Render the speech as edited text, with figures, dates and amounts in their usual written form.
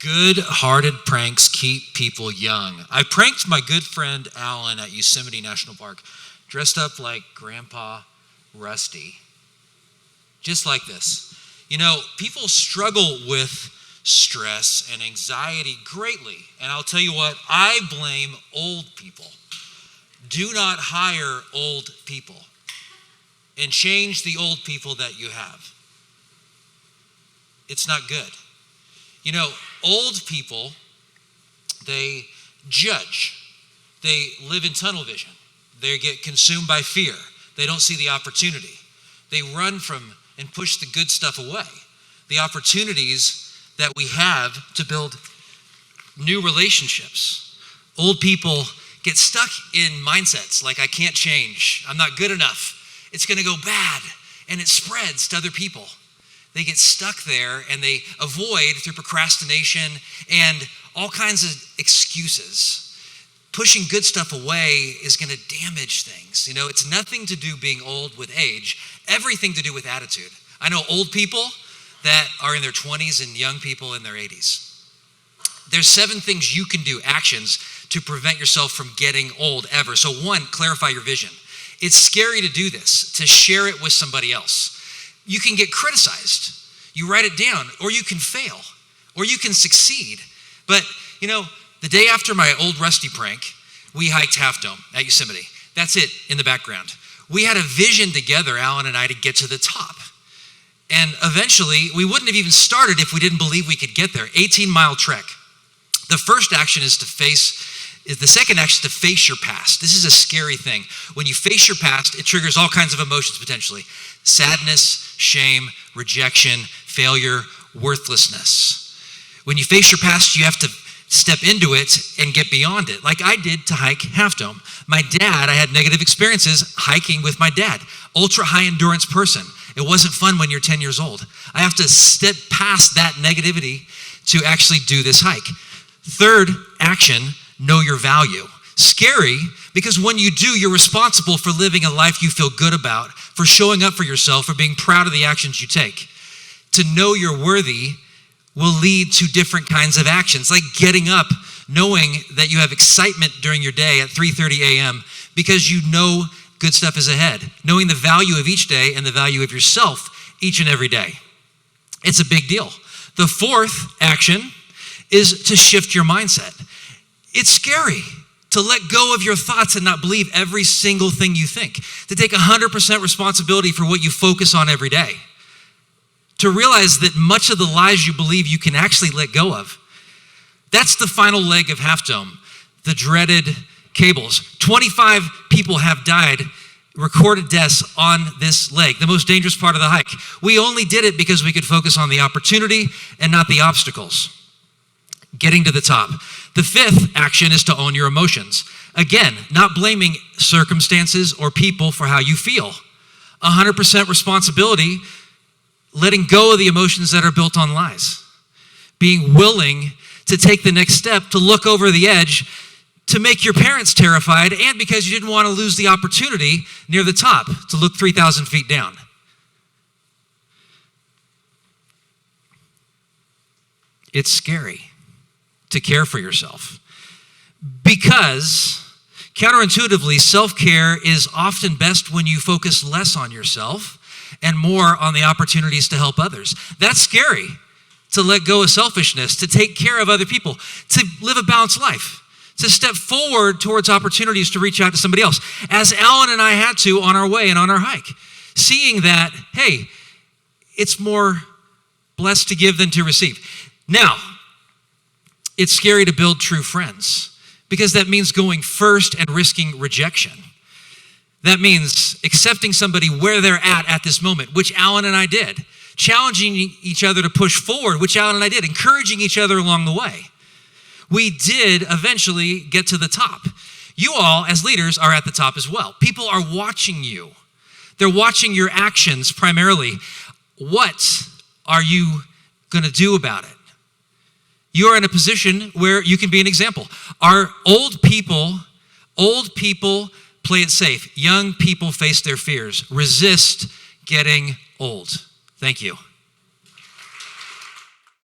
Good-hearted pranks keep people young. I pranked my good friend Alan at Yosemite National Park, dressed up like Grandpa Rusty. Just like this. You know, people struggle with stress and anxiety greatly. And I'll tell you what, I blame old people. Do not hire old people and change the old people that you have. It's not good. You know, old people, they judge. They live in tunnel vision. They get consumed by fear. They don't see the opportunity. They run from and push the good stuff away. The opportunities that we have to build new relationships. Old people get stuck in mindsets like, I can't change. I'm not good enough. It's going to go bad. And it spreads to other people. They get stuck there and they avoid through procrastination and all kinds of excuses. Pushing good stuff away is going to damage things. You know, it's nothing to do being old with age, everything to do with attitude. I know old people that are in their 20s and young people in their 80s. There's 7 things you can do, actions, to prevent yourself from getting old ever. So 1, clarify your vision. It's scary to do this, to share it with somebody else. You can get criticized. You write it down, or you can fail, or you can succeed. But, you know, the day after my old Rusty prank, we hiked Half Dome at Yosemite. That's it in the background. We had a vision together, Alan and I, to get to the top. And eventually, we wouldn't have even started if we didn't believe we could get there. 18-mile trek. The first action is the second action is to face your past. This is a scary thing. When you face your past, it triggers all kinds of emotions potentially. Sadness, shame, rejection, failure, worthlessness. When you face your past, you have to step into it and get beyond it, like I did to hike Half Dome. My dad, I had negative experiences hiking with my dad. Ultra high endurance person. It wasn't fun when you're 10 years old. I have to step past that negativity to actually do this hike. Third action, know your value. Scary, because when you do, you're responsible for living a life you feel good about, for showing up for yourself, for being proud of the actions you take. To know you're worthy will lead to different kinds of actions, like getting up, knowing that you have excitement during your day at 3:30 a.m. because you know good stuff is ahead, knowing the value of each day and the value of yourself each and every day. It's a big deal. The 4th action is to shift your mindset. It's scary to let go of your thoughts and not believe every single thing you think, to take 100% responsibility for what you focus on every day, to realize that much of the lies you believe you can actually let go of. That's the final leg of Half Dome, the dreaded cables. 25 people have died, recorded deaths on this leg, the most dangerous part of the hike. We only did it because we could focus on the opportunity and not the obstacles. Getting to the top. The 5th action is to own your emotions. Again, not blaming circumstances or people for how you feel. 100% responsibility, letting go of the emotions that are built on lies. Being willing to take the next step, to look over the edge, to make your parents terrified, and because you didn't want to lose the opportunity near the top, to look 3,000 feet down. It's scary to care for yourself, because counterintuitively, self-care is often best when you focus less on yourself and more on the opportunities to help others. That's scary, to let go of selfishness, to take care of other people, to live a balanced life, to step forward towards opportunities to reach out to somebody else, as Alan and I had to on our way and on our hike, seeing that, hey, it's more blessed to give than to receive. Now, it's scary to build true friends, because that means going first and risking rejection. That means accepting somebody where they're at this moment, which Alan and I did. Challenging each other to push forward, which Alan and I did. Encouraging each other along the way. We did eventually get to the top. You all, as leaders, are at the top as well. People are watching you. They're watching your actions primarily. What are you going to do about it? You are in a position where you can be an example. Our old people play it safe. Young people face their fears. Resist getting old. Thank you.